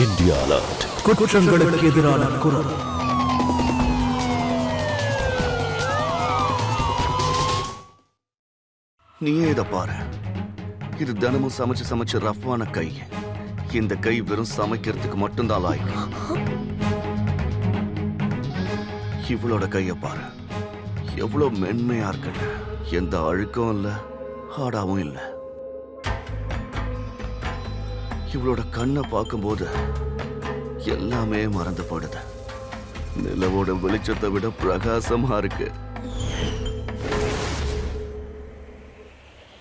India alert. குற்றங்களுக்கு எதிரான குரல். நீயே இதை பாரு. இது தினமும் சமைச்சு சமைச்சு ரஃப்பான கை. இந்த கை வெறும் சமைக்கிறதுக்கு மட்டும்தான் லாய்க்கு. இவளோட கையை பாரு, எவ்வளவு மென்மையா இருக்குன்னு. எந்த அழுக்கும் இல்ல, ஹார்டாவும் இல்ல. இவளோட கண்ணை பார்க்கும்போது எல்லாமே மறந்து போடுது. நிலவோட வெளிச்சத்தை விட பிரகாசமா இருக்கு.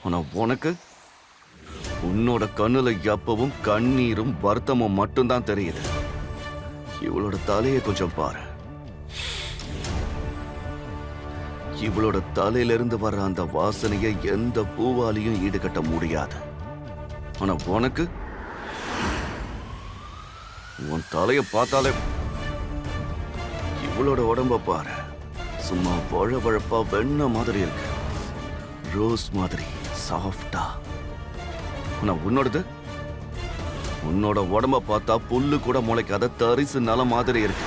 ஆனா உனக்கு உன்னோட கண்ணுல எப்பவும் கண்ணீரும் வருத்தமும் மட்டும்தான் தெரியுது. இவளோட தலையை கொஞ்சம் பாரு. இவளோட தலையிலிருந்து வர்ற அந்த வாசனையை எந்த பூவாலையும் ஈடுகட்ட முடியாது. ஆனா உனக்கு உன் தலைய பார்த்தாலே இவளோட உடம்ப பாரு. சும்மா வழவழப்பா வெண்ண மாதிரி இருக்கு, ரோஸ் மாதிரி சாஃப்டா. ஆனா உன்னோட உடம்ப பார்த்தா புல்லு கூட முளைக்காத தரிசு நல மாதிரி இருக்கு.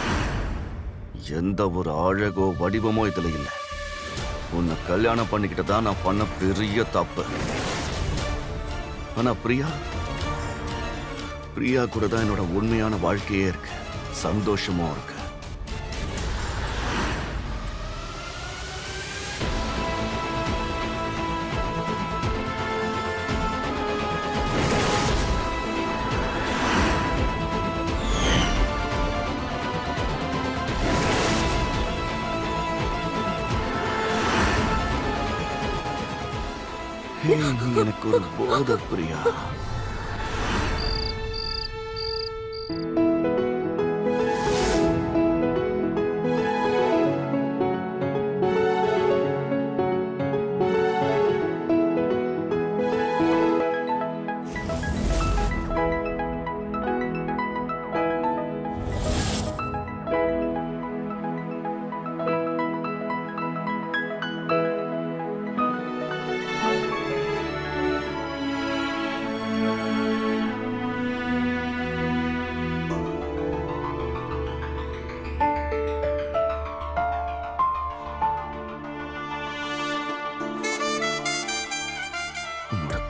எந்த ஒரு அழகோ வடிவமோ இதுல இல்லை. உன்னை கல்யாணம் பண்ணிக்கிட்டு தான் நான் பண்ண பெரிய தப்பு. ஆனா பிரியா கூட தான் என்னோட உண்மையான வாழ்க்கையே இருக்கு, சந்தோஷமும் இருக்கு. எனக்கு ஒரு போத பிரியா.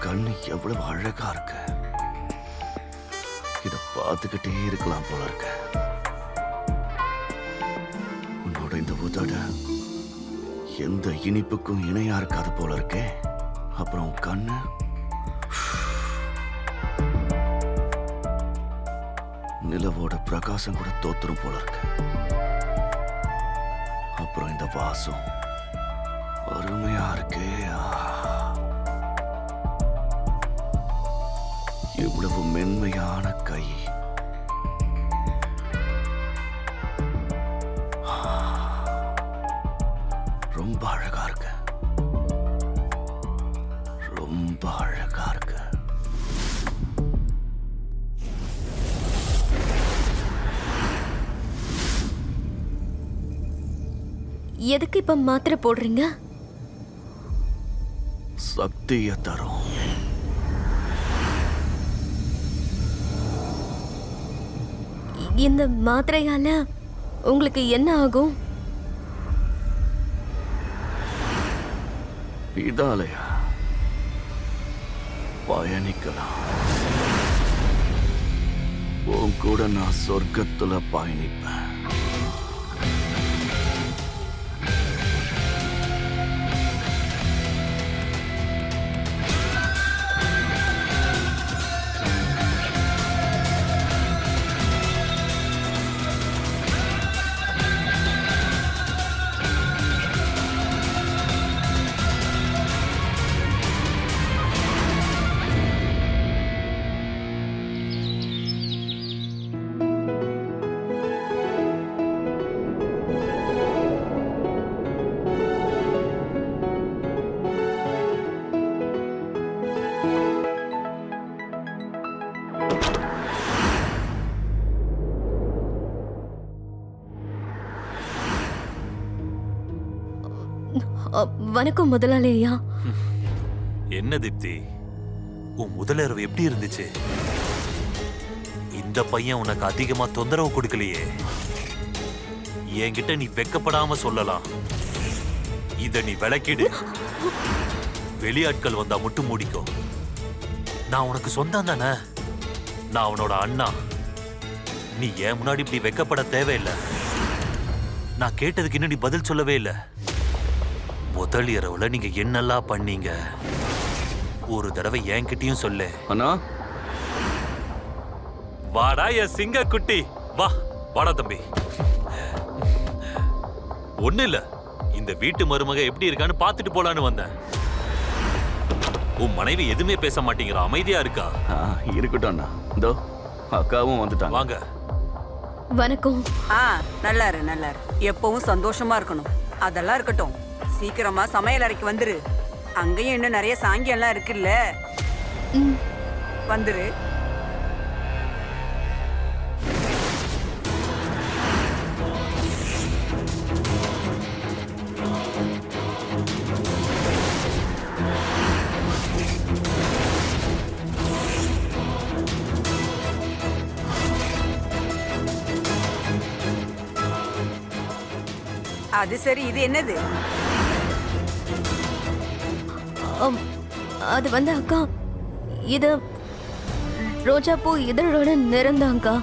கண்ணு எவ்வளவு அழகா இருக்கு. இத பார்த்துக்கிட்டே இருக்கலாம் போல இருக்கு. உன்னோட இந்த உதட எந்த இனிப்புக்கும் இணையா இருக்காது போல இருக்கே. அப்புறம் கண்ணு நிலவோட பிரகாசம் கூட தோத்துரும் போல இருக்கு. அப்புறம் இந்த வாசம் அருமையா இருக்கே. எவ்வளவு மென்மையான கை. ரொம்ப அழகா இருக்கு, ரொம்ப அழகா இருக்கு. எதுக்கு இப்ப மாத்திரை போடுறீங்க? சக்தியை தரும். இந்த மாத்திரையால உங்களுக்கு என்ன ஆகும்? இதாலயா பயணிக்கலாம். உன் கூட நான் சொர்க்கத்துல பயணிப்பேன். வணக்கம் முதலாளி ஐயா. என்ன தீப்தி, உன் முதலிரவு எப்படி இருந்துச்சு? இந்த இந்த பையன் உனக்கு அதிகமா தொந்தரவு கொடுக்கலையே. என்கிட்ட நீ வெக்கப்படாம சொல்லலாம். இத நீ விளக்கிடு. வெளியாட்கள் வந்தா மட்டும் மூடிக்கோ. நான் உனக்கு சொந்தம் தானே. நான் அவனோட அண்ணா. நீ ஏன் முன்னாடி இப்படி வெக்கப்பட தேவையில்லை. நான் கேட்டதுக்கு இன்னும் நீ பதில் சொல்லவே இல்லை. முதல் இரவுல நீங்க என்னெல்லாம் பண்ணீங்க ஒரு தடவை என்கிட்டயும் சொல்லு. அண்ணா, வாடா என் சிங்க குட்டி. வா வாடா தம்பி. ஒண்ணு இல்ல, இந்த வீட்டு மருமக எப்படி இருக்கான்னு பாத்துட்டு போலான்னு வந்தேன். உன் மனைவி எதுவுமே பேச மாட்டேங்கிறா, அமைதியா இருக்கா. இருக்கட்டும் அண்ணா. இதோ அக்காவும் வந்துட்டாங்க. வாங்க. வணக்கம். நல்லா இரு, நல்லா இரு. எப்பவும் சந்தோஷமா இருக்கணும். அதெல்லாம் இருக்கட்டும், சீக்கிரமா சமையல் அறைக்கு வந்துரு. அங்கேயும் இன்னும் நிறைய சாங்கியம் எல்லாம் இருக்குல்ல. வந்துரு. அது சரி, இது என்னது? அது வந்து அக்கா, இது ரோஜா பூ இதழோட நிறந்தாங்கா.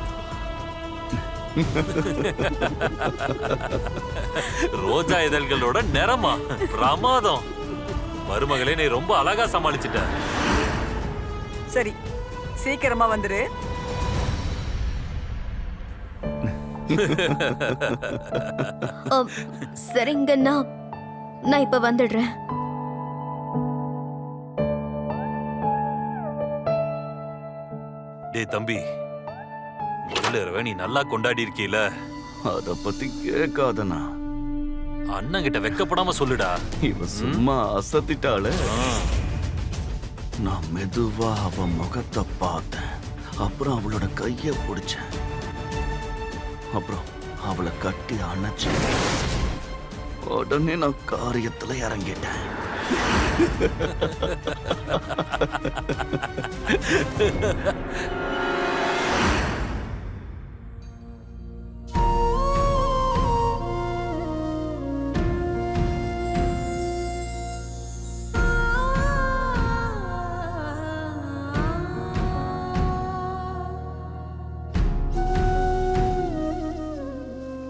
ரோஜா இதழ்களோட நிறமா? பிரமாதம். மருமகளே, நீ ரொம்ப அழகா சமாளிச்சிட்ட. சரி, சீக்கிரமா வந்துரு. சரிங்கண்ணா, நான் இப்ப வந்துடுறேன். டேய் தம்பி, முதல்ல இரவை நீ நல்லா கொண்டாடி இருக்கீல. அத பத்தி கேட்காதண்ணா. அண்ணன் கிட்ட வெக்கப்படாம சொல்லுடா. இவ சும்மா அசத்திட்டாளே. நான் மெதுவா அவ முகத்தை பார்த்தேன். அப்புறம் அவளோட கைய பிடிச்சேன். அப்புறம் அவளை கட்டி அணைச்சேன். உடனே நான் காரியத்துல இறங்கிட்டேன்.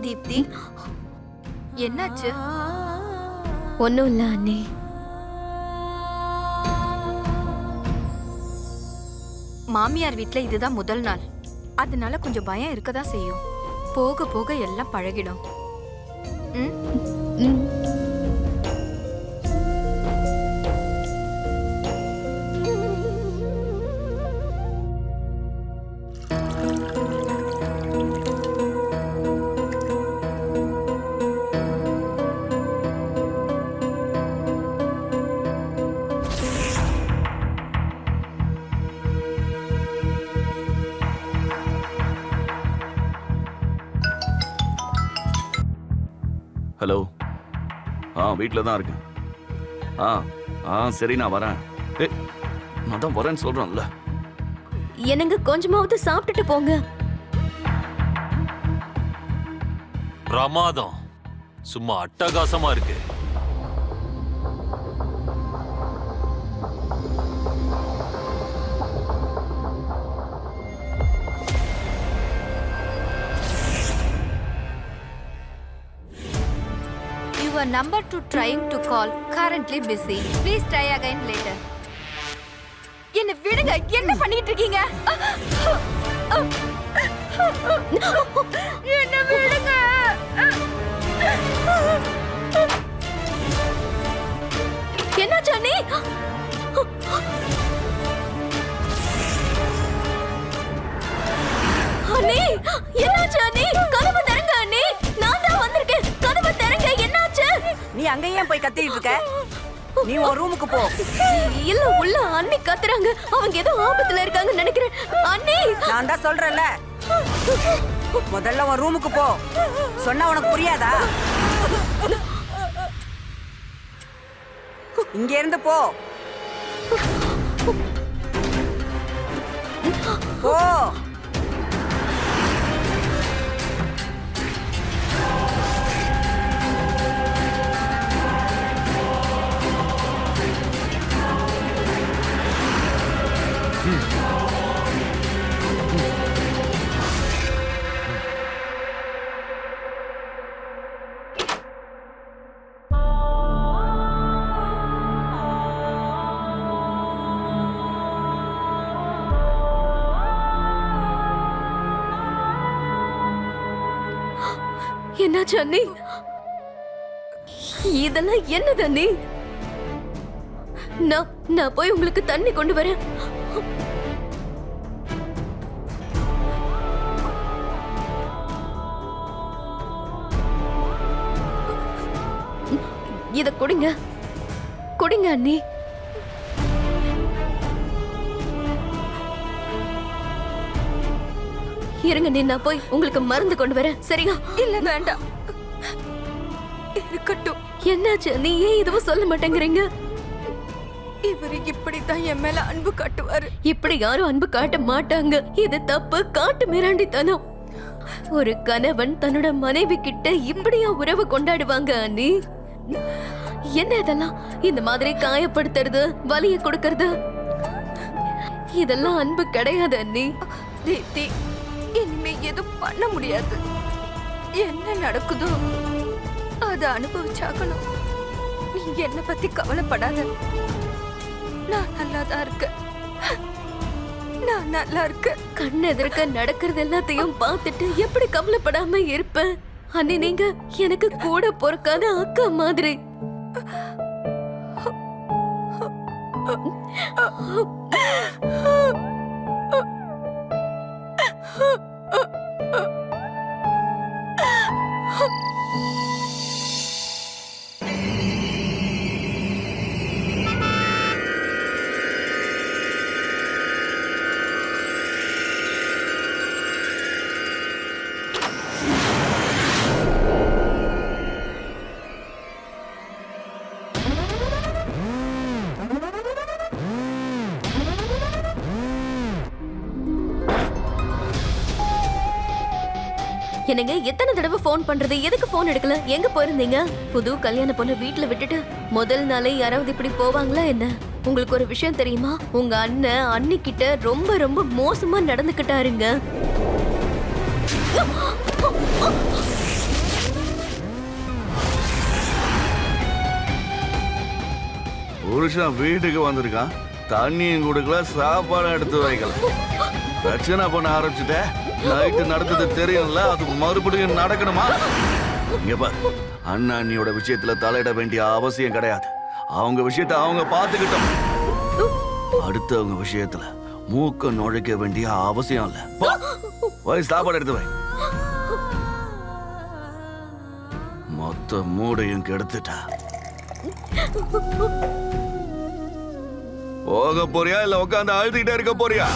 தீப்தி, என்னாச்சு? ஒன்னும் இல்ல அண்ணே. மாமியார் வீட்ல இதுதான் முதல் நாள், அதனால கொஞ்சம் பயம் இருக்கதான் செய்யும். போக போக எல்லாம் பழகிடும். ம்? ம். ஹலோ. வீட்டில் தான் இருக்கேன். சரி, நான் வரேன். நான் தான் வரேன்னு சொல்றேன்ல. என்னங்க, கொஞ்சமாவது சாப்பிட்டுட்டு போங்க. பிரமாதம். சும்மா அட்டகாசமா இருக்கு. Your number to trying to call currently busy. Please try again later. என்ன விடுங்க, என்ன பண்ணிட்டு இருக்கீங்க? என்ன விடுங்க. என்னாச்சு அண்ணே? அண்ணே, என்னாச்சு அண்ணே? கதவை திறங்க அண்ணே. நான் தான் வந்திருக்கேன். கதவை திறங்க. என்னாச்சு? நீ அங்கேயே போய் கத்திட்டு இருக்க. நீ உன் ரூமுக்கு போ. இல்ல, உள்ள அண்ணி கத்துறாங்க. அவங்க ஏதோ ஆபத்துல இருக்காங்கன்னு நினைக்கிறேன். அண்ணே, நான் தான் சொல்றேன்ல, முதல்ல உன் ரூமுக்கு போ. சொன்னா உனக்கு புரியாதா? இங்க இருந்து போ. போ. என்னாச்சு அண்ணி? இதெல்லாம் என்னது அண்ணி? நான் போய் உங்களுக்கு தண்ணி கொண்டு வரேன். இத குடிங்க, குடிங்க அண்ணி. இருங்க நீ, நான் போய் உங்களுக்கு மருந்து கொண்டு வரேன். சரியா? இல்ல வேண்டாம், இருக்கட்டும். என்னாச்சு? நீ ஏன் எதுவும் சொல்ல மாட்டேங்கிறீங்க? இவரு இப்படித்தான் என் மேல அன்பு காட்டுவாரு. இப்படி யாரும் அன்பு காட்ட மாட்டாங்க. இது தப்பு, காட்டு மிராண்டித்தனம். ஒரு கணவன் தன்னோட மனைவி கிட்ட இப்படியா உறவு கொண்டாடுவாங்க அண்ணி? என்ன இதெல்லாம்? இந்த மாதிரி காயப்படுத்துறது, வலிய கொடுக்கறது, இதெல்லாம் அன்பு கிடையாது அண்ணி. தீப்தி, இனிமே எதுவும் பண்ண முடியாது. என்ன நடக்குதோ அதை அனுபவிச்சாக்கணும். நீ என்ன பத்தி கவலைப்படாத. நான் நல்லாதான் இருக்கேன். நான் நல்லா இருக்கேன். கண்ணு எதிர்க்க நடக்கிறது எல்லாத்தையும் பார்த்துட்டு எப்படி கவலைப்படாம இருப்பேன் அண்ணி? நீங்க எனக்கு கூட பொறுக்காத அக்கா மாதிரி. என்னங்க, எத்தனை தடவை போன் பண்றது? எதுக்கு போன் எடுக்கல? எங்க போயிருந்தீங்க? புது கல்யாண பொண்ணு வீட்டுல விட்டுட்டு முதல் நாளே யாராவது இப்படி போவாங்களா என்ன? உங்களுக்கு ஒரு விஷயம் தெரியுமா? உங்க அண்ணன் அண்ணி கிட்ட ரொம்ப ரொம்ப மோசமா நடந்துக்கிட்டாருங்க. புருஷன் வீட்டுக்கு வந்திருக்கான், தண்ணியும் கொடுக்கல, சாப்பாடு எடுத்து வைக்கல. பிரச்சனை பண்ண ஆரம்பிச்சுட்ட. நைட்டு நடந்தது தெரியும்ல, அது மறுபடியும் நடக்கணுமா? இங்க பாரு, அண்ணா அண்ணியோட விஷயத்துல தலையிட வேண்டிய அவசியம் கிடையாது. அவங்க விஷயத்தை அவங்க பார்த்துக்கிட்டோம். அடுத்தவங்க விஷயத்துல மூக்க நுழைக்க வேண்டிய அவசியம் இல்ல. போய் சாப்பாடு எடுத்து வை. மொத்த மூடையும் கெடுத்துட்டா. போக போறியா இல்ல உட்காந்து அழுதுகிட்டே இருக்க போறியா?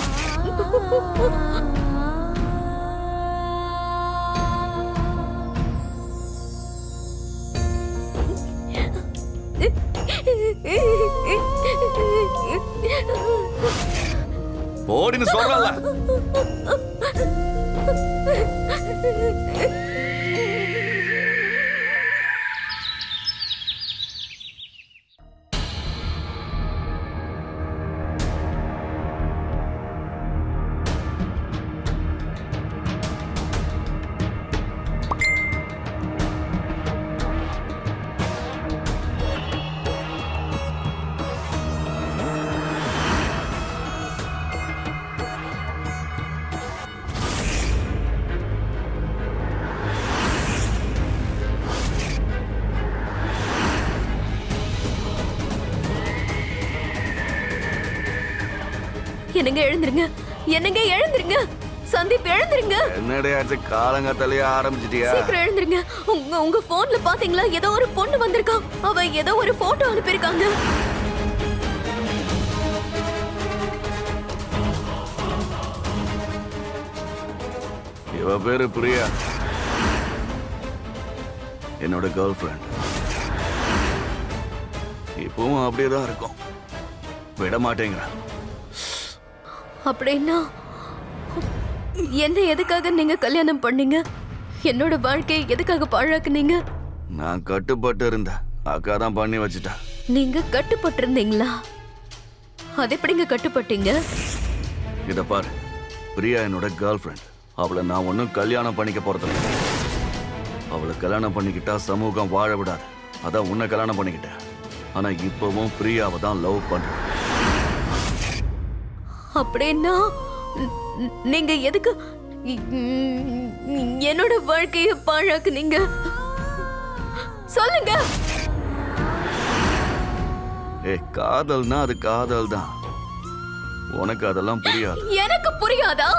போடின்னு சொல்றல. என்னங்க எழுந்திருங்க, என்னங்க எழுந்திருங்க. சந்தீப் எழுந்திருங்க. என்னடையாச்சு காலங்கத்தலையே ஆரம்பிச்சிட்டியா? சீக்கிரம் எழுந்திருங்க. உங்க போன்ல பாத்தீங்களா? ஏதோ ஒரு பொண்ணு வந்திருக்கா. அவ ஏதோ ஒரு போட்டோ அனுப்பியிருக்காங்க. இவ பேரு பிரியா, என்னோட கேர்ள் ஃப்ரெண்ட். இப்பவும் அப்படியேதான் இருக்கும், விட மாட்டேங்கிறா. அப்படின்னா என்ன எதுக்காக நீங்க கல்யாணம் பண்ணீங்க? என்னோட வாழ்க்கையை எதுக்காக பாழாக்குனீங்க? நான் கட்டுப்பட்டு இருந்தேன், அக்கா தான் பண்ணி வச்சுட்டா. நீங்க கட்டுப்பட்டு இருந்தீங்களா? அது எப்படிங்க கட்டுப்பட்டீங்க? இத பாரு, பிரியா என்னோட கேர்ள் ஃப்ரெண்ட். அவளை நான் ஒன்னும் கல்யாணம் பண்ணிக்க போறதில்ல. அவளை கல்யாணம் பண்ணிக்கிட்டா சமூகம் வாழ விடாது. அதான் உன்னை கல்யாணம் பண்ணிக்கிட்டேன். ஆனா இப்பவும் பிரியாவை தான் லவ் பண்றேன். அப்படின்னா நீங்க என்னோட வாழ்க்கைய பாழாக்குனீங்க. சொல்லுங்க. காதல்னா அது காதல் தான். உனக்கு அதெல்லாம் புரியாது. எனக்கு புரியாதா?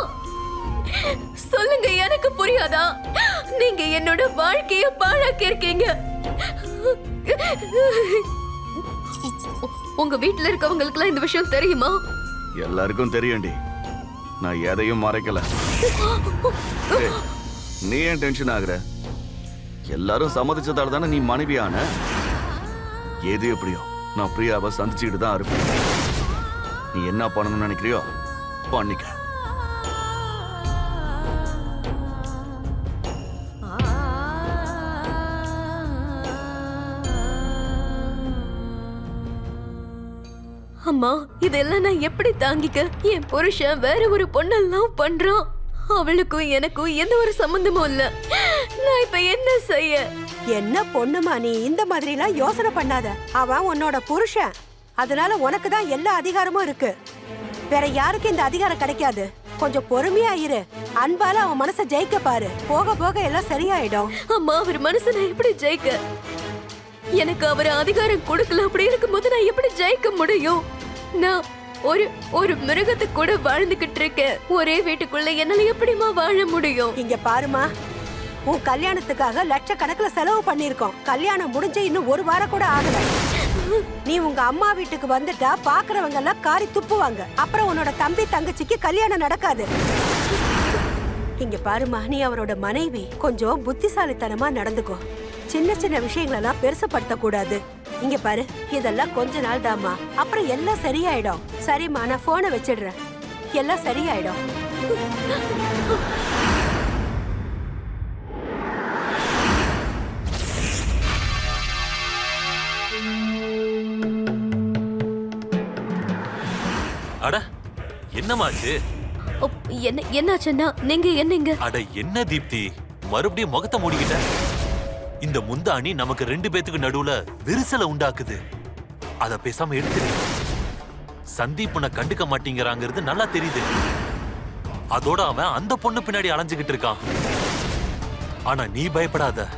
சொல்லுங்க, எனக்கு புரியாதா? நீங்க என்னோட வாழ்க்கைய பாழாக்கி இருக்கீங்க. உங்க வீட்டுல இருக்கவங்களுக்குலாம் இந்த விஷயம் தெரியுமா? எல்லாருக்கும் தெரியும்டி. நான் எதையும் மறைக்கல. நீ ஏன் டென்ஷன் ஆகுற? எல்லாரும் சம்மதிச்சதால தானே நீ மனைவியான. எது எப்படியோ நான் பிரியாவை சந்திச்சுக்கிட்டு தான் இருப்பேன். நீ என்ன பண்ணணும்னு நினைக்கிறியோ பண்ணிக்க. அம்மா, இதெல்லாம் நான் எப்படி தாங்கிக்க? என் புருஷன் வேற ஒரு பொண்ணெல்லாம் பண்றான். அவளுக்கும் எனக்கும் எந்த ஒரு சம்பந்தமும் இல்ல. நான் இப்ப என்ன செய்ய? என்ன பொண்ணுமா நீ இந்த மாதிரி எல்லாம் யோசனை பண்ணாத. அவன் உன்னோட புருஷன். அதனால உனக்கு தான் எல்லா அதிகாரமும் இருக்கு. வேற யாருக்கு இந்த அதிகாரம் கிடைக்காது. கொஞ்சம் பொறுமையா இரு. அன்பால அவன் மனசை ஜெயிக்க பாரு. போக போக எல்லாம் சரியாயிடும். அம்மா, அவர் மனசை எப்படி ஜெயிக்க? எனக்கு அவர் அதிகாரம் கொடுக்கல. அப்படி இருக்கும்போது நான் எப்படி ஜெயிக்க முடியும்? நான் ஒரு மிருகத்து கூட வாழ்ந்துகிட்டு இருக்கேன். ஒரே வீட்டுக்குள்ள என்னால எப்படிமா வாழ முடியும்? இங்க பாருமா, உன் கல்யாணத்துக்காக லட்சக்கணக்கில் செலவு பண்ணிருக்கோம். கல்யாணம் முடிஞ்சு இன்னும் ஒரு வாரம் கூட ஆகல. நீ உங்க அம்மா வீட்டுக்கு வந்துட்டா பாக்குறவங்க எல்லாம் காரி துப்புவாங்க. அப்புறம் உன்னோட தம்பி தங்கச்சிக்கு கல்யாணம் நடக்காது. இங்க பாருமா, நீ அவரோட மனைவி. கொஞ்சம் புத்திசாலித்தனமா நடந்துக்கோ. சின்ன சின்ன விஷயங்களெல்லாம் பெருசுப்படுத்த கூடாது. இங்க பாரு, இதெல்லாம் கொஞ்ச நாள் தாமா, அப்புறம் எல்லாம் சரியாயிடும். சரிம்மா, நான் போனை வச்சிடுறேன். எல்லாம் சரியாயிடும். அட என்னமாச்சு? என்னாச்சுன்னா நீங்க என்னங்க? அட என்ன தீப்தி, மறுபடியும் முகத்தை மூடிக்கிட்ட? இந்த முந்தாணி நமக்கு 2 பேத்துக்கு நடுவுல விரிசலை உண்டாக்குது. அத பேசாம எடுத்துரு. சந்தீப் உன்னை கண்டுக்க மாட்டேங்கிறாங்கிறது நல்லா தெரியுது. அதோட அவன் அந்த பொண்ணு பின்னாடி அலைஞ்சுகிட்டு இருக்கான். ஆனா நீ பயப்படாத.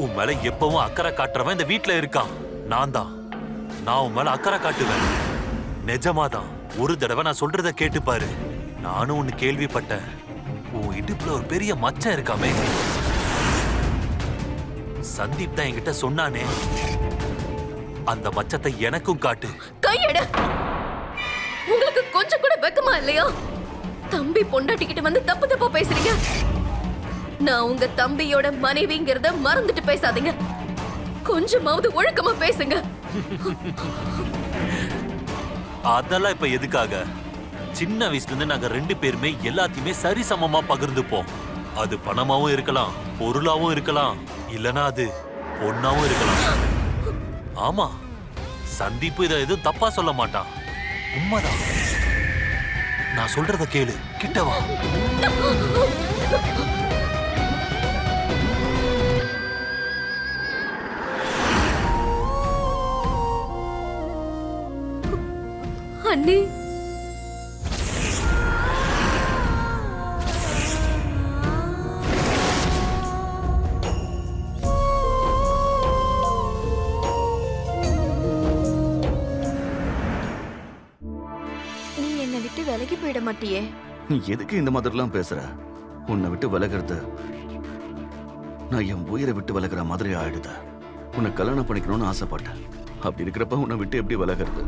உன் மேல எப்பவும் அக்கறை காட்டுறவன் இந்த வீட்டுல இருக்கான். நான் உன் மேல அக்கறை காட்டுவேன். நிஜமாதான். ஒரு தடவை நான் சொல்றத கேட்டு பாரு. நானும் ஒன்னு கேள்விப்பட்டேன். உன் இடுப்புல ஒரு பெரிய மச்சம் இருக்காமே. சந்தீப் தான் என்கிட்ட சொன்னானே. அந்த மச்சத்தை எனக்கும் காட்டு. கையெடு. உங்களுக்கு கொஞ்சம் கூட வெக்கமா இல்லையா? தம்பி பொண்டாட்டிக்கிட்ட வந்து தப்பு தப்பா பேசுறீங்க. நான் உங்க தம்பியோட மனைவிங்கிறத மறந்துட்டு பேசாதீங்க. கொஞ்சமாவது ஒழுக்கமா பேசுங்க. அதெல்லாம் இப்ப எதுக்காக? சின்ன வயசுல இருந்து நாங்க 2 பேருமே எல்லாத்தையுமே சரிசமமா பகிர்ந்துப்போம். அது பணமாவும் இருக்கலாம், பொருளாவும் இருக்கலாம், இல்லனா அது பொண்ணாவும் இருக்கலாம். ஆமா, சந்தீப் இதை எதுவும் தப்பா சொல்ல மாட்டான். உண்மைதான். நான் சொல்றத கேளு. கிட்டவா. அண்ணி, நீ என்னை விட்டு விலகி போயிட மாட்டியே? நீ எதுக்கு இந்த மாதிரிலாம் பேசுற? உன்னை விட்டு விலகிறது நான் என் உயிரை விட்டு விலகிற மாதிரி ஆயிடுது. உன்னை கல்யாணம் பண்ணிக்கணும்னு ஆசைப்பட்டேன். அப்படி இருக்கிறப்ப உன்னை விட்டு எப்படி விலகிறது?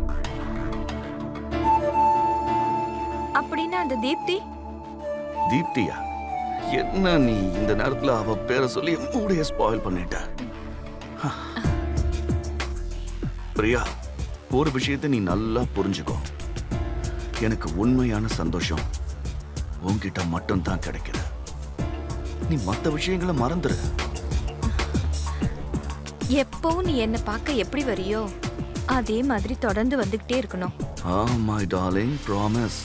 அப்படின்னா அந்த தீப்தி? தீப்தியா? என்ன நீ இந்த நேரத்துல அவ பேரை சொல்லி மூடைய ஸ்பாயில் பண்ணிட்ட. பிரியா, ஒரு விஷயத்தை நீ நல்லா புரிஞ்சுக்கோ. எனக்கு உண்மையான சந்தோஷம் உன்கிட்ட மட்டும் தான் கிடைக்குது. நீ மத்த விஷயங்களை மறந்துரு. எப்பவும் நீ என்ன பார்க்க எப்படி வரியோ அதே மாதிரி தொடர்ந்து வந்துகிட்டே இருக்கணும். My darling, promise.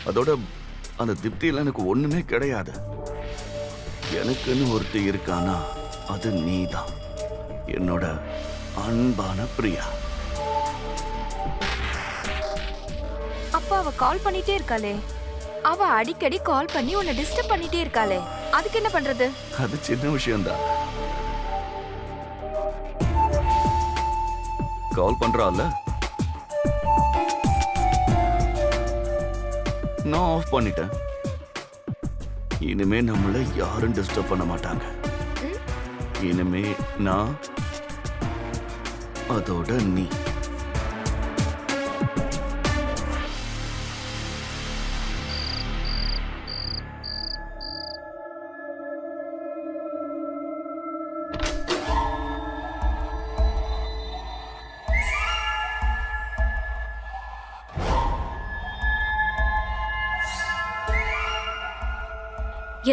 அதோட அந்த திருப்தியில எனக்கு ஒண்ணுமே கிடையாது. எனக்குன்னு ஒருத்தி இருக்கானா அது நீதான், என்னோட அன்பான பிரியா. அப்பா அவ கால் பண்ணிட்டே இருக்காளே. அவ அடிக்கடி கால் பண்ணி உன்னை டிஸ்டர்ப் பண்ணிட்டே இருக்காளே, அதுக்கு என்ன பண்றது? அது சின்ன விஷயம்தான். கால் பண்றால, நான் ஆஃப் பண்ணிட்டேன். இனிமே நம்மள யாரும் டிஸ்டர்ப் பண்ண மாட்டாங்க. இனிமே நான், அதோட நீ.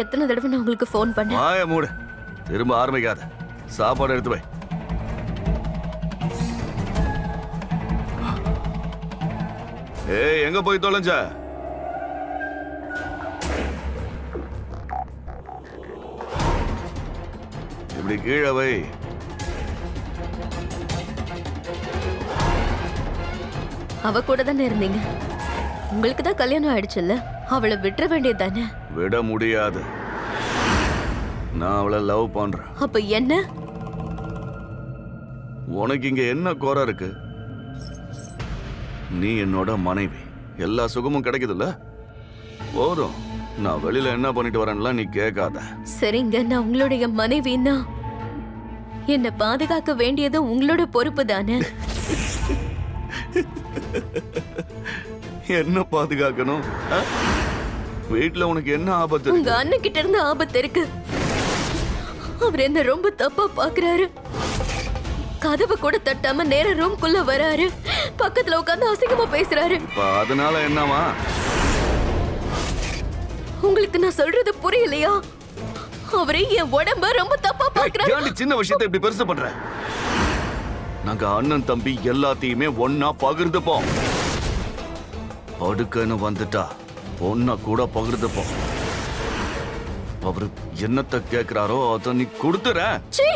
எத்தனை தடவை நான் உங்களுக்கு ஃபோன் பண்ணேன்? வாய மூடு, திரும்ப ஆரம்பிக்காத. சாப்பாடு எடுத்து வை. ஏய், எங்க போய் தொலைஞ்ச? இப்படி கீழே வை. அவ கூட தானே இருந்தீங்க. உங்களுக்கு தான் கல்யாணம் ஆயிடுச்சுல்ல, அவளை விட்டுற வேண்டியது தானே? விட முடியாது. நான் அவளை லவ் பண்றேன். அப்ப என்ன? உனக்கு இங்க என்ன குறை இருக்கு? நீ என்னோட மனைவி, எல்லா சுகமும் கிடைக்குதுல்ல, போதும். நான் வெளியில என்ன பண்ணிட்டு வரேன்லாம் நீ கேட்காத. சரிங்க, நான் உங்களுடைய மனைவின்னா என்னை பாதுகாக்க வேண்டியது உங்களோட பொறுப்பு தானே? என்ன பாதுகாக்கணும்? வீட்டுல உனக்கு என்ன ஆபத்து உங்க இருக்கு? அண்ணன் கிட்ட இருந்து ஆபத்து இருக்கு. அவர் என்ன ரொம்ப தப்பா பாக்குறாரு. கதவை கூட தட்டாம நேர ரூம்குள்ள வராரு. பக்கத்துல உட்கார்ந்து அசிங்கமா பேசுறாரு. இப்ப அதனால என்னவா? உங்களுக்கு நான் சொல்றது புரியலையா? அவரே என் உடம்ப ரொம்ப தப்பா பாக்குறாரு. ஏன்டி சின்ன விஷயத்தை இப்படி பெருசு பண்ற? நாங்க அண்ணன் தம்பி எல்லாத்தையுமே ஒன்னா பகிர்ந்துப்போம். படுக்கன்னு வந்துட்டா பொண்ண கூட பகிர்ந்துப்போம். அவரு என்னத்தை கேக்குறாரோ அதை நீ கொடுத்துற. சீ!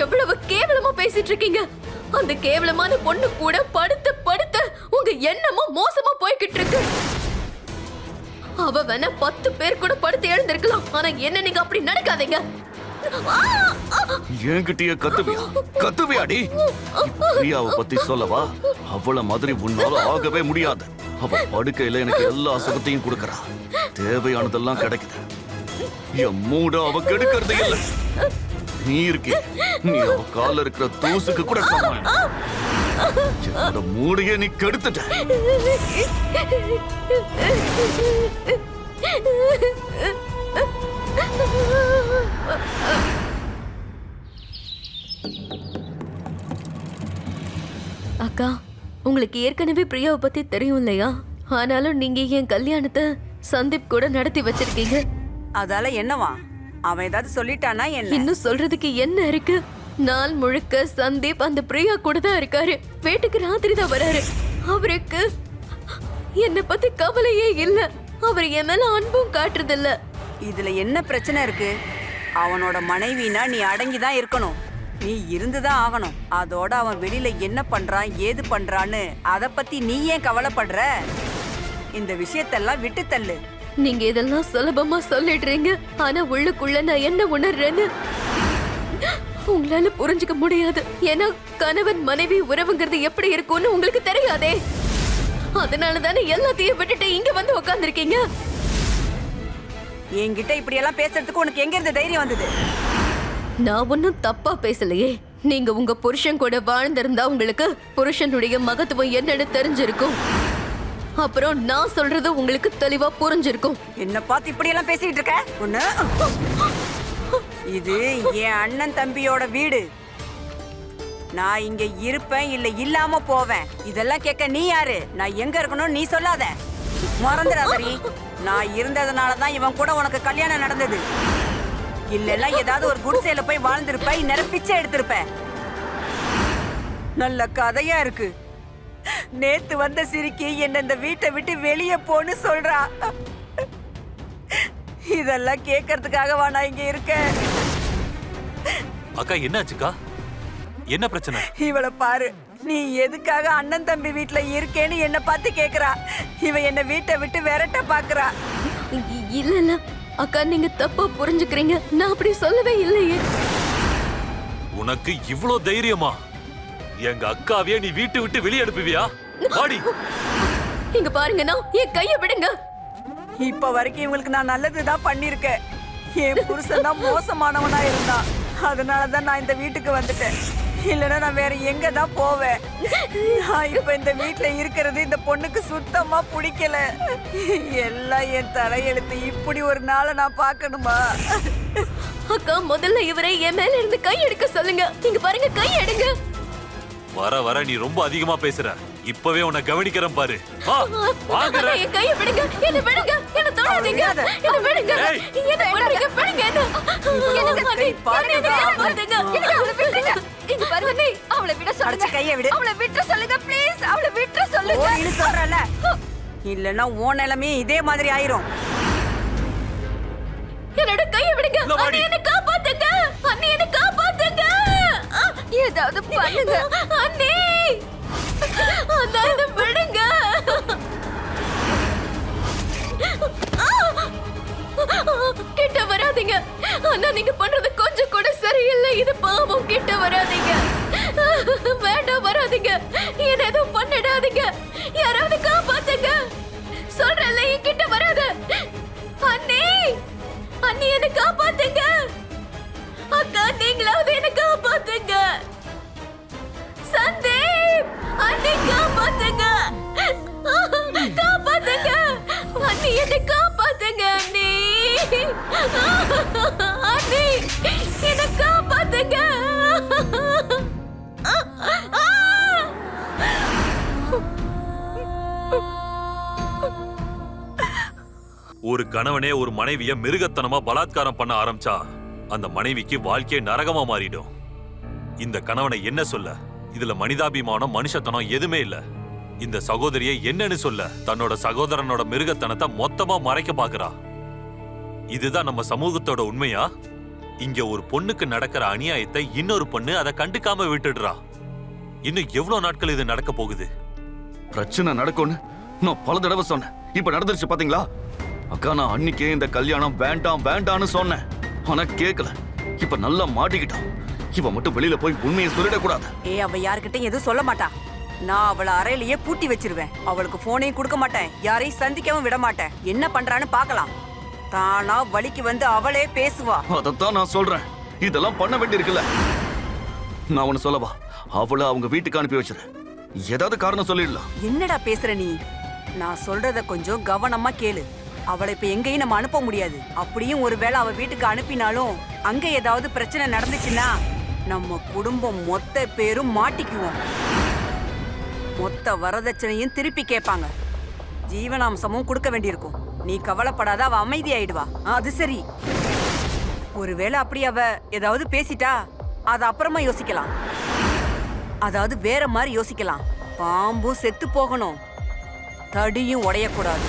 எவ்வளவு கேவலமா பேசிட்டு இருக்கீங்க. அந்த கேவலமான பொண்ணு கூட படுத்து படுத்து உங்க எண்ணமும் மோசமா போய்கிட்டு இருக்கு. அவ வேணா 10 பேர் கூட படுத்து எழுந்திருக்கலாம். ஆனா என்ன நீங்க அப்படி நடக்காதீங்க. என்கிட்டயே கத்துவியாடி? பிரியாவை பத்தி சொல்லவா? அவள மாதிரி உன்னால ஆகவே முடியாது. அவ படுக்கையில எனக்கு எல்லா சுகத்தையும் கொடுக்கறா. தேவையானதெல்லாம் கிடைக்குது. என் மூட அவ கெடுக்கிறது இல்ல. நீ இருக்கே, நீ அவ கால இருக்கிற தூசுக்கு கூட சமம். என்னோட மூடையே நீ கெடுத்துட்ட. அக்கா, உங்களுக்கு ஏற்கனவே பிரியாவை பத்தி தெரியும் இல்லையா? ஆனாலும் நீங்க என் கல்யாணத்தை சந்தீப் கூட நடத்தி வச்சிருக்கீங்க. அதால என்னவா? அவன் ஏதாவது சொல்லிட்டானா என்ன? இன்னும் சொல்றதுக்கு என்ன இருக்கு? நாள் முழுக்க சந்தீப் அந்த பிரியா கூட தான் இருக்காரு. வீட்டுக்கு ராத்திரி தான் வராரு. அவருக்கு என்ன பத்தி கவலையே இல்ல. அவர் என் மேல அன்பும் காட்டுறது இல்ல. இதுல என்ன பிரச்சனை இருக்கு? அவனோட மனைவினா நீ அடங்கிதான் இருக்கணும். நீ இருந்துதான் ஆகணும். அதோட அவன் வெளியில என்ன பண்றான், ஏது பண்றான்னு அத பத்தி நீ ஏன் கவலைப்படுற? இந்த விஷயத்தெல்லாம் விட்டு தள்ளு. நீங்க இதெல்லாம் சுலபமா சொல்லிடுறீங்க. ஆனா உள்ளுக்குள்ள நான் என்ன உணர்றேன்னு உங்களால புரிஞ்சுக்க முடியாது. ஏன்னா கணவன் மனைவி உறவுங்கிறது எப்படி இருக்கும்னு உங்களுக்கு தெரியாதே. அதனால தானே எல்லாத்தையும் விட்டுட்டு இங்க வந்து உட்கார்ந்துருக்கீங்க. என்கிட்ட இப்படி எல்லாம் பேசுறதுக்கு உனக்கு எங்க இருந்து தைரியம் வந்தது? நான் ஒன்னும் தப்பா பேசலையே. நீங்க உங்க புருஷன் கூட வாழ்ந்திருந்தா உங்களுக்கு புருஷனுடைய மகத்துவம் என்னன்னு தெரிஞ்சிருக்கும். அப்புறம் நான் சொல்றது உங்களுக்கு தெளிவா புரிஞ்சிருக்கும். என்ன பார்த்து இப்படி எல்லாம் பேசிட்டு இருக்க? ஒண்ணு, இது என் அண்ணன் தம்பியோட வீடு. நான் இங்க இருப்பேன் இல்ல இல்லாம போவேன். இதெல்லாம் கேட்க நீ யாரு? நான் எங்க இருக்கணும் நீ சொல்லாத. மறந்துடாதடி. நான் இருந்ததுனாலதான் இவன் கூட உனக்கு கல்யாணம் நடந்தது. இல்லன்னா ஏதாவது ஒரு குடிசையில போய் வாழ்ந்திருப்ப. இந்நேரம் பிச்சை எடுத்திருப்ப. நல்ல கதையா இருக்கு. நேத்து வந்த சிரிக்கி என்ன இந்த வீட்டை விட்டு வெளியே போன்னு சொல்றா. இதெல்லாம் கேட்கறதுக்காகவா நான் இங்க இருக்கேன்? அக்கா என்னாச்சுக்கா? என்ன பிரச்சனை? இவளை பாரு, நீ எதுக்காக அண்ணன் தம்பி வீட்ல இருக்கேன்னு என்ன பார்த்து கேக்குறா. இவ என்ன வீட்டை விட்டு விரட்ட பாக்குறா. இல்ல இல்ல அக்கா, நீங்க தப்பா புரிஞ்சுக்கிறீங்க. நான் அப்படி சொல்லவே இல்லையே. உனக்கு இவ்ளோ தைரியமா? எங்க அக்காவையே நீ வீட்டு விட்டு வெளியே அனுப்புவியா? வாடி. இங்க பாருங்கண்ணா, என் கைய விடுங்க. இப்ப வரைக்கும் இவங்களுக்கு நான் நல்லதுதான் பண்ணிருக்கேன். என் புருஷன் தான் மோசமானவனா இருந்தான். அதனாலதான் நான் இந்த வீட்டுக்கு வந்துட்டேன். இல்லைன்னா நான் வேற எங்க தான் போவேன். நான் இப்ப இந்த வீட்டுல இருக்கிறது இந்த பொண்ணுக்கு சுத்தமா பிடிக்கல. எல்லாம் என் தலையெழுத்து. இப்படி ஒரு நாளை நான் பார்க்கணுமா? அக்கா, முதல்ல இவரை என் மேல இருந்து கை எடுக்க சொல்லுங்க. இங்க பாருங்க, கை எடுங்க. வர வர நீ ரொம்ப அதிகமா பேசுற. இப்பவே உன்னை கவனிக்கிறேன் பாரு. வாங்குற. அண்ணா, என் கைய விடுங்க. என்ன விடுங்க. என்ன தொடாதீங்க. என்ன விடுங்க. ஏய். என்ன விடுங்க. விடுங்க என்ன. எனக்கு கை பாருங்க. பாத்துங்க. எனக்கு அவளை விடுங்க. இங்க பாருங்க அண்ணே, அவளை விட சொல்லுங்க. அடிச்சு கையை விடு. அவளை விட்டு சொல்லுங்க ப்ளீஸ். அவளை விட்டு சொல்லுங்க. ஓடின்னு சொல்றல. இல்லன்னா உன் நிலைமையே இதே மாதிரி ஆயிரும். என்னோட கைய விடுங்க. இல்ல, வாடி. அண்ணே, என்ன காப்பாத்துங்க. அண்ணே, என்ன காப்பாத்துங்க. ஏதாவது பண்ணுங்க அண்ணே. அண்ணா, என்ன விடுங்க. கிட்ட வராதீங்க அண்ணா. நீங்க பண்றது கொஞ்சம் கூட சரியில்லை. இது பாவம். கிட்ட வராதீங்க. வேண்டாம், வராதீங்க. என்ன எதுவும் பண்ணிடாதீங்க. யாராவது காப்பாத்துங்க. சொல்றேன்ல, கிட்ட வராத. அண்ணே, அண்ணி, என்ன காப்பாத்துங்க. அக்கா, நீங்களாவது என்ன காப்பாத்துங்க. சந்தீப், அண்ணி காப்பாத்துங்க. காப்பாத்துங்க அண்ணி, என்ன காப்பாத்துங்க அண்ணி. அண்ணி, என்ன காப்பாத்துங்க. ஒரு கணவனே ஒரு மனைவிய மிருகத்தனமா பலாத்காரம் பண்ண ஆரம்பிச்சா அந்த மனைவிக்கு வாழ்க்கையே நரகமா மாறிடும். இந்த கணவனை என்ன சொல்ல? இதுல மனிதாபிமானம், மனுஷத்தனம் எதுவுமே இல்ல. இந்த சகோதரியை என்னன்னு சொல்ல? தன்னோட சகோதரனோட மிருகத்தனத்தை மொத்தமா மறைக்க பாக்குறா. இதுதான் நம்ம சமூகத்தோட உண்மையா? இங்க ஒரு பொண்ணுக்கு நடக்கிற அநியாயத்தை இன்னொரு பொண்ணு அதை கண்டுக்காம விட்டுடுறா. இன்னும் எவ்வளவு நாட்கள் இது நடக்க போகுது? பிரச்சனை நடக்கும்னு நான் பல தடவை சொன்னேன். இப்ப நடந்துருச்சு பாத்தீங்களா? அக்கா, நான் அன்னைக்கே இந்த கல்யாணம் வேண்டாம் வேண்டான்னு சொன்னேன். ஆனா கேட்கல. இப்ப நல்லா மாட்டிக்கிட்டான். இவ மட்டும் வெளியில போய் உண்மையை சொல்லிடக்கூடாது. அவ யாருக்கிட்டையும் எதுவும் சொல்ல மாட்டா. நான் அவளை அறையிலேயே பூட்டி வச்சிருவேன். அவளுக்கு போனையும் கொடுக்க மாட்டேன். யாரையும் சந்திக்கவும் விட மாட்டேன். என்ன பண்றான்னு பார்க்கலாம். தானா வலிக்கு வந்து அவளே பேசுவா. அதத்தான் நான் சொல்றேன். இதெல்லாம் பண்ண வேண்டியிருக்குல்ல. நான் ஒண்ணு சொல்லவா? அவளை அவங்க வீட்டுக்கு அனுப்பி வச்சிருக்கேன். ஏதாவது காரணம் சொல்லிடலாம். என்னடா பேசுற நீ? நான் சொல்றத கொஞ்சம் கவனமா கேளு. அவளை இப்ப எங்கேயும் நம்ம அனுப்ப முடியாது. அப்படியும் ஒருவேளை அவ வீட்டுக்கு அனுப்பினாலும் அங்க ஏதாவது பிரச்சனை நடந்துச்சுன்னா நம்ம குடும்பம் மொத்த பேரும் மாட்டிக்குவோம். மொத்த வரதட்சணையும் திருப்பி கேட்பாங்க. ஜீவனாம்சமும் கொடுக்க வேண்டியிருக்கும். நீ கவலைப்படாத, அவ அமைதியாயிடுவா. அது சரி. ஒருவேளை அப்படி அவ ஏதாவது பேசிட்டா அது அப்புறமா யோசிக்கலாம். அதாவது வேற மாதிரி யோசிக்கலாம். பாம்பும் செத்து போகணும், தடியும் உடையக்கூடாது.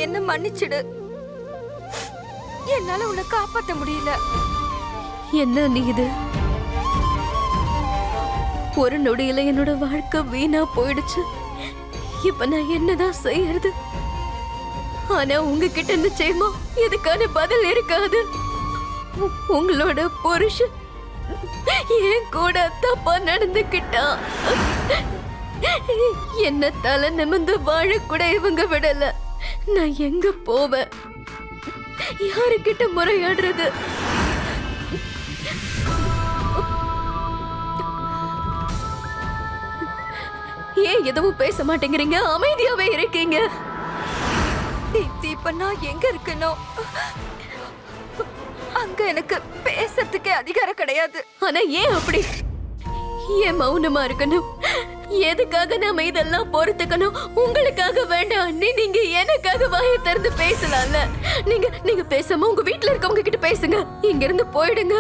என்ன மன்னிச்சிடு. என்னால உன்னை காப்பாத்த முடியல. என்ன நீ இது? ஒரு நொடியில என்னோட வாழ்க்கை வீணா போயிடுச்சு. இப்ப நான் என்னதான் செய்யறது? ஆனா உங்ககிட்ட நிச்சயமா இதுக்கான பதில் இருக்காது. உங்களோட புருஷன் என் கூட தப்பா நடந்துக்கிட்டா. என்ன தலை நிமிர்ந்து வாழ கூட இவங்க விடல. நான் எங்க போவேன்? யாருக்கிட்ட முறையாடுறது? ஏன் எதுவும் பேச மாட்டேங்கிறீங்க? அமைதியாவே இருக்கீங்க. தீப்தி, இப்ப நான் எங்க இருக்கணும்? அங்க எனக்கு பேசுறதுக்கே அதிகாரம் கிடையாது. ஆனா ஏன் அப்படி? ஏன் மௌனமா இருக்கணும்? எதுக்காக நாம இதெல்லாம் பொறுத்துக்கணும்? உங்களுக்காக வேண்டாம். நீங்க எனக்காக வாயை திறந்து பேசலாம்ல. நீங்க பேசாம உங்க வீட்டுல இருக்கவங்க கிட்ட பேசுங்க. இங்க இருந்து போயிடுங்க.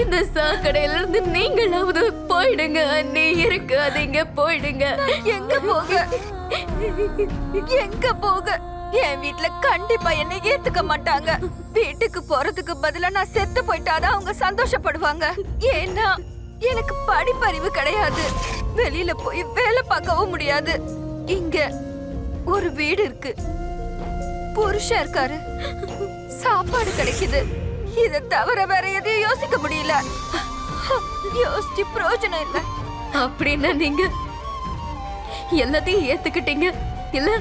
இந்த சாக்கடையில இருந்து நீங்களாவது போயிடுங்க. நீ இருக்காதீங்க, போயிடுங்க. எங்க போக? எங்க போக? என் வீட்டுல கண்டிப்பா என்ன ஏத்துக்க மாட்டாங்க. வீட்டுக்கு போறதுக்கு பதிலா நான் செத்து போயிட்டாதான் அவங்க சந்தோஷப்படுவாங்க. ஏன்னா எனக்கு படிப்பறிவு கிடையாது. வெளியில போய் வேலை பார்க்கவும் முடியாது. இங்க ஒரு வீடு இருக்கு, புருஷன் இருக்காரு, சாப்பாடு கிடைக்குது. இத தவிர வேற எதையும் யோசிக்க முடியல. யோசிச்சு பிரயோஜனம் இல்ல. அப்படின்னா நீங்க எல்லாத்தையும் ஏத்துக்கிட்டீங்க இல்ல?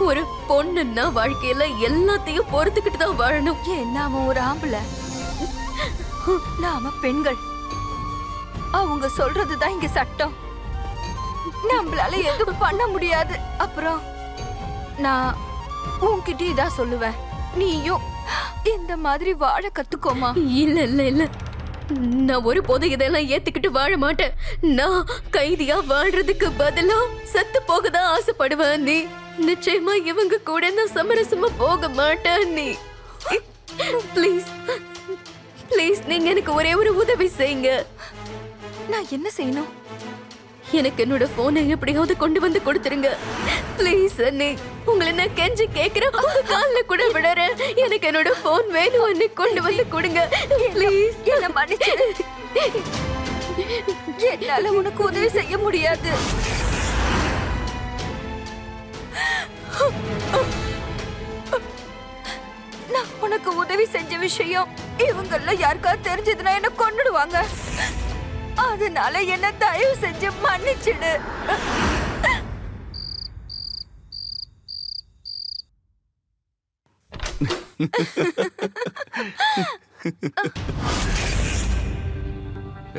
ஒரு பொண்ணுன்னா வாழ்க்கையில எல்லாத்தையும் பொறுத்துக்கிட்டு தான் வாழணும். ஏன்னா அவன் ஒரு ஆம்பளை, நாம பெண்கள். அவங்க சொல்றதுதான் இங்க சட்டம். நம்மளால எதுவும் பண்ண முடியாது. அப்புறம் நான் உன்கிட்ட இதான் சொல்லுவேன், நீயும் இந்த மாதிரி வாழ கத்துக்கோமா. இல்ல இல்ல இல்ல, நான் ஒரு போது இதெல்லாம் ஏத்துக்கிட்டு வாழ மாட்டேன். நான் கைதியா வாழ்றதுக்கு பதிலா செத்து போகதான் ஆசைப்படுவேன். நீ நிச்சயமா இவங்க கூட நான் சமரசமா போக மாட்டேன். நீ ப்ளீஸ் ப்ளீஸ், நீங்க எனக்கு ஒரே ஒரு உதவி செய்யுங்க. நான் என்ன செய்யணும்? எனக்கு என்னோட போனை எப்படியாவது கொண்டு வந்து கொடுத்துருங்க ப்ளீஸ். அண்ணே, உங்களை நான் கெஞ்சி கேக்குறேன், உங்க கால்ல கூட விடுறேன். எனக்கு என்னோட போன் வேணும் அண்ணே, கொண்டு வந்து கொடுங்க ப்ளீஸ். என்ன மன்னிச்சிடு. என்னால உனக்கு உதவி செய்ய முடியாது. நான் உனக்கு உதவி செஞ்ச விஷயம் இவங்கள யாருக்காவது தெரிஞ்சதுன்னா என்ன கொன்னுடுவாங்க. அதனால என்ன தயவு செஞ்சு மன்னிச்சிடு.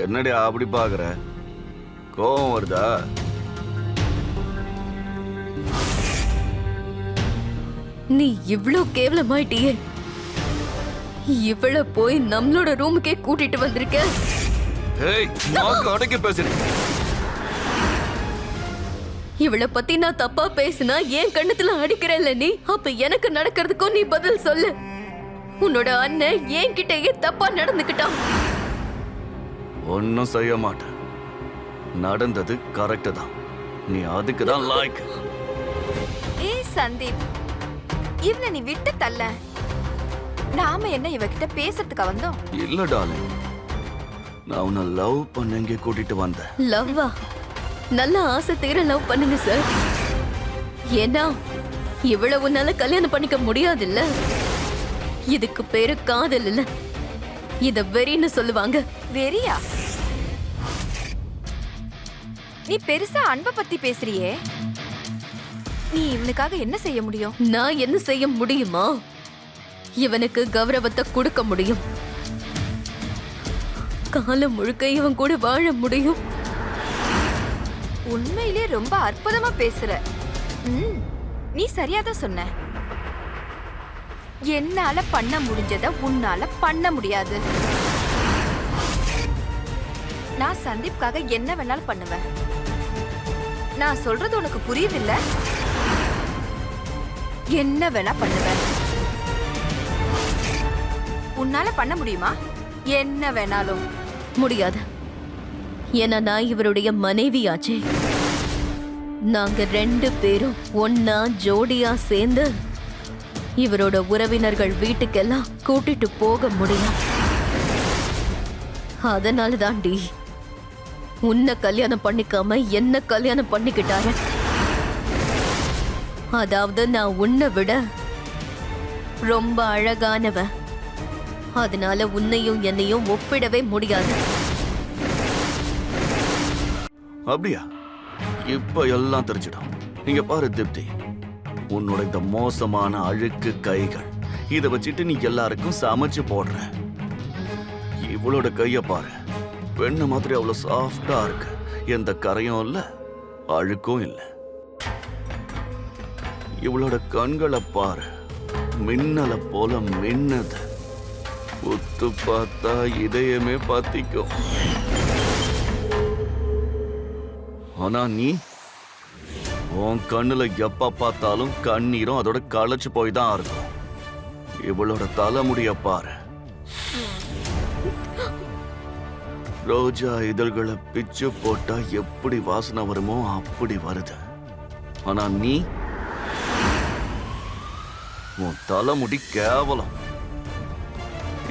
என்னடி அப்படி பாக்குற? கோபம் வருதா? நீ இவ்ளோ கேவலமாயிட்டியே. இவள போய் நம்மளோட ரூமுக்கே கூட்டிட்டு வந்திருக்க. ஏய், நாக்கு அடக்கி பேசுறீ. இவளை பத்தி நான் தப்பா பேசினா ஏன் கண்ணத்துல அடிக்கிறல்ல நீ? அப்ப எனக்கு நடக்கிறதுக்கும் நீ பதில் சொல்லு. உன்னோட அண்ணன் ஏன் கிட்டயே தப்பா நடந்துக்கிட்டான். ஒன்னும் செய்ய மாட்டேன். நடந்தது கரெக்ட் தான். நீ அதுக்கு தான் லாய்க். ஏய் சந்தீப், இவனை நீ விட்டு தள்ள. நாம என்ன இவகிட்ட பேசுறதுக்கு வந்தோம்? இல்ல டார்லிங், நான் உன்னை லவ் பண்ண இங்கே கூட்டிட்டு வந்தேன். லவ்வா? நல்ல ஆசை தீர லவ் பண்ணுங்க சார். ஏன்னா இவ்வளவு உன்னால கல்யாணம் பண்ணிக்க முடியாதுல்ல. இதுக்கு பேரு காதல் இல்ல, இத வெறின்னு சொல்லுவாங்க. வெறியா? நீ பெருசா அன்பை பத்தி பேசுறியே. நீ இவனுக்காக என்ன செய்ய முடியும்? நான் என்ன செய்ய முடியுமா? இவனுக்கு கௌரவத்தை கொடுக்க முடியும். காலம் முழுக்க இவன் கூட வாழ முடியும். உண்மையிலே ரொம்ப அற்புதமா பேசுற. நீ சரியாதான் சொன்ன. என்னால பண்ண முடிஞ்சத உன்னால பண்ண முடியாது. நான் சந்தீப்காக என்ன வேணாலும் பண்ணுவேன். நான் சொல்றது உனக்கு புரியுதில்ல? என்ன வேணா பண்ணுவேன். உன்னால பண்ண முடியுமா? என்ன வேணாலும் முடியாது. ஏன்னா நான் இவருடைய மனைவியாச்சே. நாங்க 2 பேரும் ஒன்னா ஜோடியா சேர்ந்து இவரோட உறவினர்கள் வீட்டுக்கெல்லாம் கூட்டிட்டு போக முடியும். அதனால தாண்டி உன்னை கல்யாணம் பண்ணிக்காம என்ன கல்யாணம் பண்ணிக்கிட்டாரு. அதாவது நான் உன்னை விட ரொம்ப அழகானவன். அதனால உன்னையும் என்னையும் ஒப்பிடவே முடியாது. அப்படியா? இப்ப எல்லாம் தெரிஞ்சிடும். இங்க பாரு தீப்தி, உன்னோட இந்த மோசமான அழுக்கு கைகள் இத வச்சுட்டு நீ எல்லாருக்கும் சமைச்சு போடுற. இவளோட கைய பாரு, பெண்ணு மாதிரி அவ்வளவு சாஃப்டா இருக்கு. எந்த கரையும் இல்ல, அழுக்கும் இல்லை. இவளோட கண்களை பாரு, மின்னலை போல மின்னது. உத்து பார்த்தா இதயமே பத்திக்கும். ஆனா நீ, உன் கண்ணுல எப்ப பார்த்தாலும் கண்ணீரும் அதோட களைச்சு போய் தான் இருக்கும். இவளோட தலைமுடிய பாரு, ரோஜா இதழ்களை பிச்சு போட்டா எப்படி வாசனை வருமோ அப்படி வருது. ஆனா நீ, உன் தலைமுடி கேவலம்.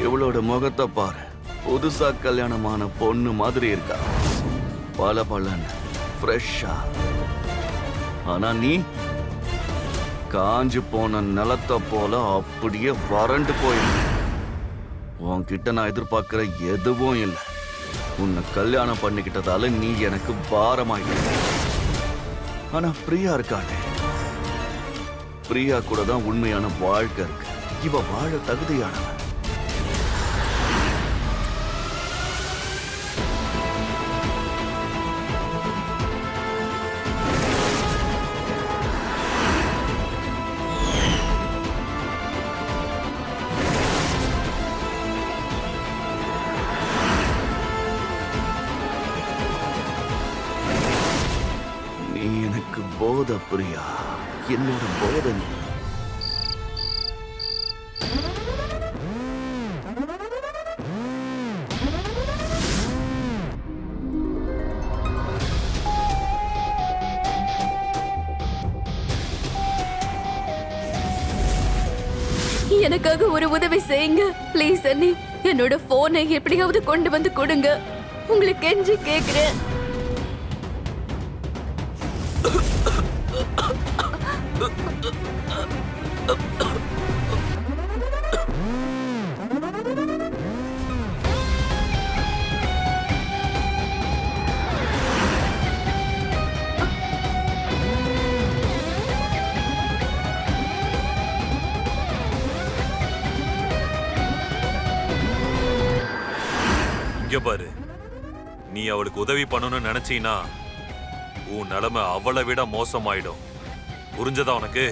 இவளோட முகத்தை பாரு, புதுசா கல்யாணமான பொண்ணு மாதிரி இருக்கா, பல பலன்னு ஃப்ரெஷ்ஷா. ஆனா நீ காஞ்சு போன நிலத்தை போல அப்படியே வறண்டு போயிரு. உன்கிட்ட நான் எதிர்பார்க்கிற எதுவும் இல்லை. உன்னை கல்யாணம் பண்ணிக்கிட்டதால நீ எனக்கு பாரமாயிட்ட. ஆனா பிரியா இருக்காளே, பிரியா கூட தான் உண்மையான வாழ்க்கை இருக்கு. இவ வாழ தகுதியானவ. நீ எனக்கு போத பிரியா, என்னோட போத நீ. எனக்காக ஒரு உதவி செய்யுங்க ப்ளீஸ் அண்ணி. என்னோட போனை எப்படியாவது கொண்டு வந்து கொடுங்க. உங்களுக்கு கெஞ்சி கேக்குறேன். இங்க பாரு, நீ அவளுக்கு உதவி பண்ணணும்னு நினைச்சீனா உன் நிலைமை அவளை விட மோசமாயிடும். புரிஞ்சதா உனக்கு?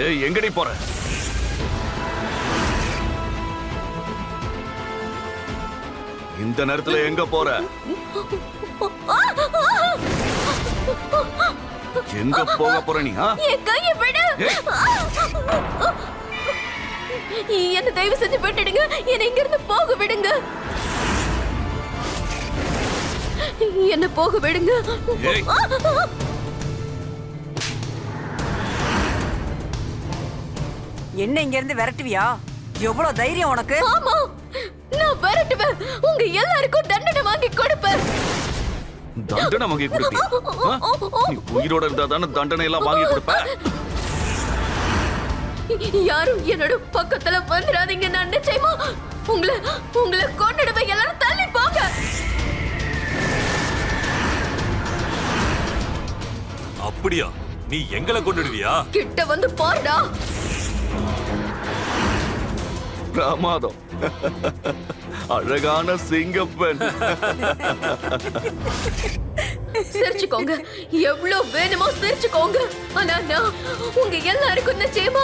ஏய், எங்கடி போற? இந்த நேரத்துல எங்க போற? எங்க போக போற நீ? என் கையை விடு. என்ன தயவு செஞ்சு விட்டுடுங்க. என்னை இங்க இருந்து போக விடுங்க. என்ன போக விடுங்க. ஏய். என்ன இங்க இருந்து விரட்டுவியா? எவ்வளவு தைரியம் உனக்கு? ஆமா, நான் விரட்டுவேன். உங்க எல்லாருக்கும் தண்டனை வாங்கி கொடுப்பேன். தண்டனை வாங்கி கொடுப்பியா? நீ உயிரோட இருந்தா தானே தண்டனை எல்லாம் வாங்கி கொடுப்ப. யாரும் என்னோட பக்கத்துல வந்துடாதீங்க. நான் நிச்சயமா உங்களை கொன்னுடுவேன். எல்லாரும் தள்ளி போங்க. அப்படியா? நீ எங்களை கொண்டுடுவியா? கிட்ட வந்து பாருடா. பிரமாதம். அழகான சிங்கப்பெண். சிரிச்சுக்கோங்க, எவ்வளவு வேணுமோ சிரிச்சுக்கோங்க. ஆனா நான் உங்க எல்லாருக்கும் நிச்சயமா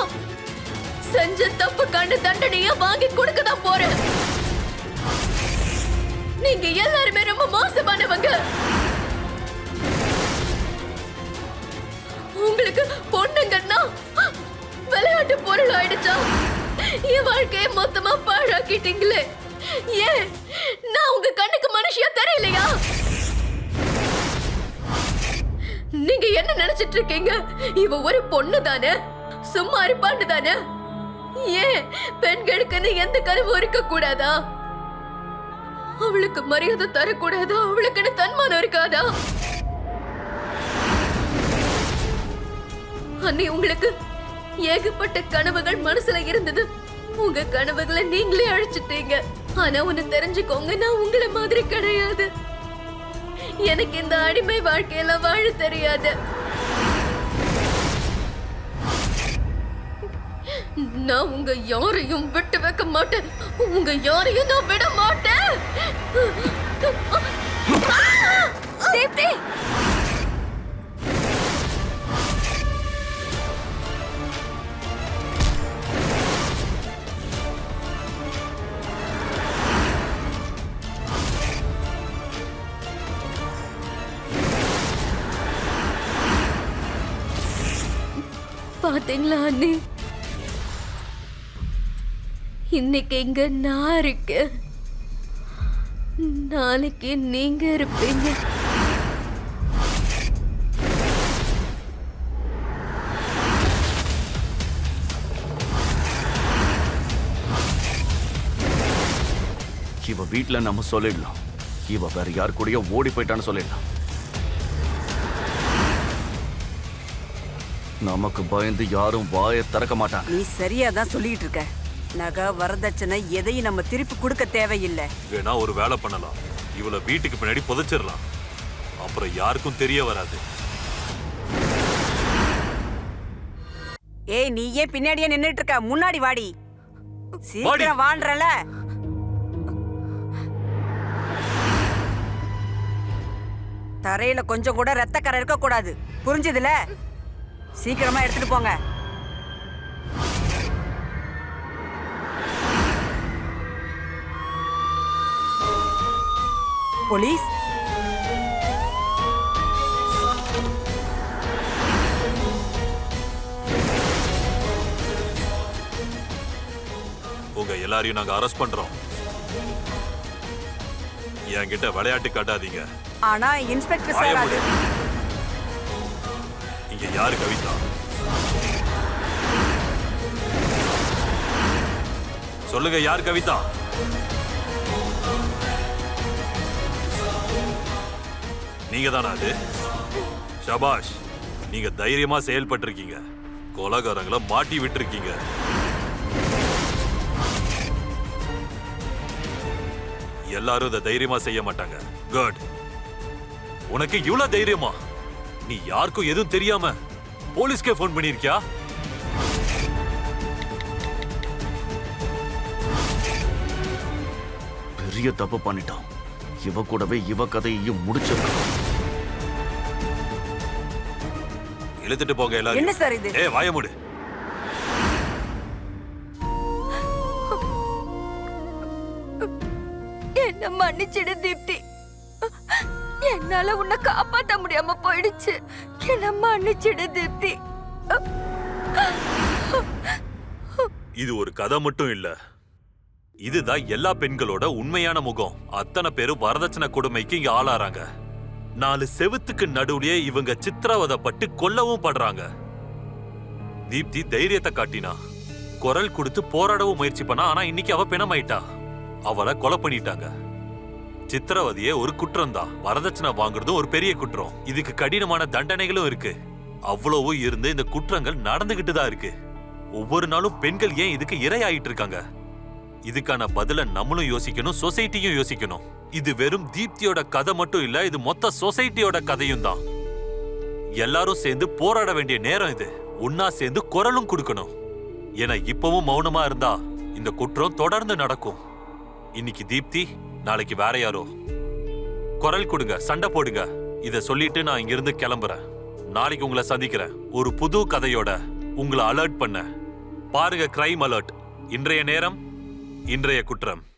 செஞ்ச தப்பு கண்டு தண்டனையா வாங்கி கொடுக்க தான் போறேன். நீங்க எல்லாருமே ரொம்ப மோசமானவங்க. உங்களுக்கு பொண்ணுங்கன்னா விளையாட்டு பொருள் ஆயிடுச்சா? என் வாழ்க்கையை மொத்தமா பாழாக்கிட்டீங்களே. ஏன் நான் உங்க கண்ணுக்கு மனுஷியா தெரியலையா? நீங்க என்ன நினைச்சிட்டு இருக்கீங்க? இவ ஒரு பொண்ணு தானே, சும்மா இருப்பான்னு தானே? ஏன் பெண்களுக்குன்னு எந்த கனவு இருக்க கூடாதா? அவளுக்கு மரியாதை தரக்கூடாதா? அவளுக்குன்னு தன்மானம் இருக்காதா? அண்ணி, உங்களுக்கு ஏகப்பட்ட கனவுகள் மனசுல இருந்தது. உங்க கனவுகளை நீங்களே அழிச்சிட்டீங்க. ஆனா ஒண்ணு தெரிஞ்சுக்கோங்க, நான் உங்களை மாதிரி கிடையாது. எனக்கு இந்த அடிமை வாழ்க்கையெல்லாம் வாழ தெரியாது. நான் உங்க யாரையும் விட்டு வைக்க மாட்டேன். உங்க யாரையும் நான் விட மாட்டேன். தீப்தி, பாத்தீங்களா அண்ணி, இன்னைக்கு இங்க நான் இருக்கேன், நாளைக்கு நீங்க இருப்பீங்க. இவ வீட்டுல நம்ம சொல்லிடலாம். இவ வேற யார் கூடயோ ஓடி போயிட்டான்னு சொல்லிடலாம். நமக்கு பயந்து யாரும் வாயை திறக்க மாட்டாங்க. நீ சரியா தான் சொல்லிட்டு இருக்க. நகை வரதட்சணை எதையும் நம்ம திருப்பி கொடுக்க தேவையில்லை. வேணா ஒரு வேலை பண்ணலாம், இவளை வீட்டுக்கு பின்னாடி புதைச்சிடலாம். அப்புறம் யாருக்கும் தெரிய வராது. ஏய், நீ ஏன் பின்னாடியே நின்னுட்டு இருக்க? முன்னாடி வாடி, சீக்கிரம் வான்றல. தரையில கொஞ்சம் கூட ரத்தக்கரை இருக்க கூடாது, புரிஞ்சதுல? சீக்கிரமா எடுத்துட்டு போங்க. போலீஸ், உங்க எல்லாரையும் நாங்க அரெஸ்ட் பண்றோம். என்கிட்ட விளையாட்டு காட்டாதீங்க. ஆனா இன்ஸ்பெக்டர் சார், அது இங்க யாரு கவிதா? சொல்லுங்க, யார் கவிதா? நீங்க தானா அது? ஷபாஷ், நீங்க தைரியமா செயல்பட்டிருக்கீங்க. கொலைகாரங்களை மாட்டி விட்டுருக்கீங்க. எல்லாரும் இதை தைரியமா செய்ய மாட்டாங்க. குட். உனக்கு இவ்வளவு தைரியமா? நீ யாருக்கும் எதுவும் தெரியாம போலீஸ்க்கே போன் பண்ணிருக்கியா? பெரிய தப்பு பண்ணிட்டான். இவ கூடவே இவ கதையையும் முடிச்சிருக்கான். இழுத்துட்டு போங்க எல்லாரும். என்ன சார் இது? ஏய், வாய மூடு. என்ன மன்னிச்சிடு தீப்தி. என்னால உன்னை காப்பாத்த முடியாம போயிடுச்சு. என்ன மன்னிச்சிடு தீப்தி. இது ஒரு கதை மட்டும் இல்ல, இதுதான் எல்லா பெண்களோட உண்மையான முகம். அத்தனை பேரும் வரதட்சணை கொடுமைக்கு இங்க ஆளாறாங்க. 4 செவுத்துக்கு நடுவுலயே இவங்க சித்திரவதைப்பட்டு கொல்லவும் படுறாங்க. தீப்தி தைரியத்தை காட்டினா, குரல் கொடுத்து போராடவும் முயற்சி பண்ணா. ஆனா இன்னைக்கு அவ பிணமாயிட்டா. அவளை கொலை பண்ணிட்டாங்க. சித்திரவதையே ஒரு குற்றம் தான், வரதட்சணை வாங்குறதும் ஒரு பெரிய குற்றம். இதுக்கு கடினமான தண்டனைகளும் இருக்கு. அவ்வளவு இருந்து இந்த குற்றங்கள் நடந்துகிட்டு தான் இருக்கு. ஒவ்வொரு நாளும் பெண்கள் ஏன் இதுக்கு இரையாயிட்டு இருக்காங்க? இதுக்கான பதில நம்மளும் யோசிக்கணும், சொசைட்டியும் யோசிக்கணும். இது வெறும் தீப்தியோட கதை மட்டும் இல்ல, இது மொத்த சொசைட்டியோட கதையும் தான். எல்லாரும் சேர்ந்து போராட வேண்டிய நேரம் இது. ஒன்னா சேர்ந்து குரலும் கொடுக்கணும். ஏன்னா இப்பவும் மௌனமா இருந்தா இந்த குற்றம் தொடர்ந்து நடக்கும். இன்னைக்கு தீப்தி, நாளைக்கு வேற யாரோ. குரல் கொடுங்க, சண்டை போடுங்க. இத சொல்லிட்டு நான் இங்கிருந்து கிளம்புறேன். நாளைக்கு உங்களை சந்திக்கிறேன் ஒரு புது கதையோட. உங்களை அலர்ட் பண்ண பாருங்க, கிரைம் அலர்ட். இன்றைய நேரம், இன்றைய குற்றம்.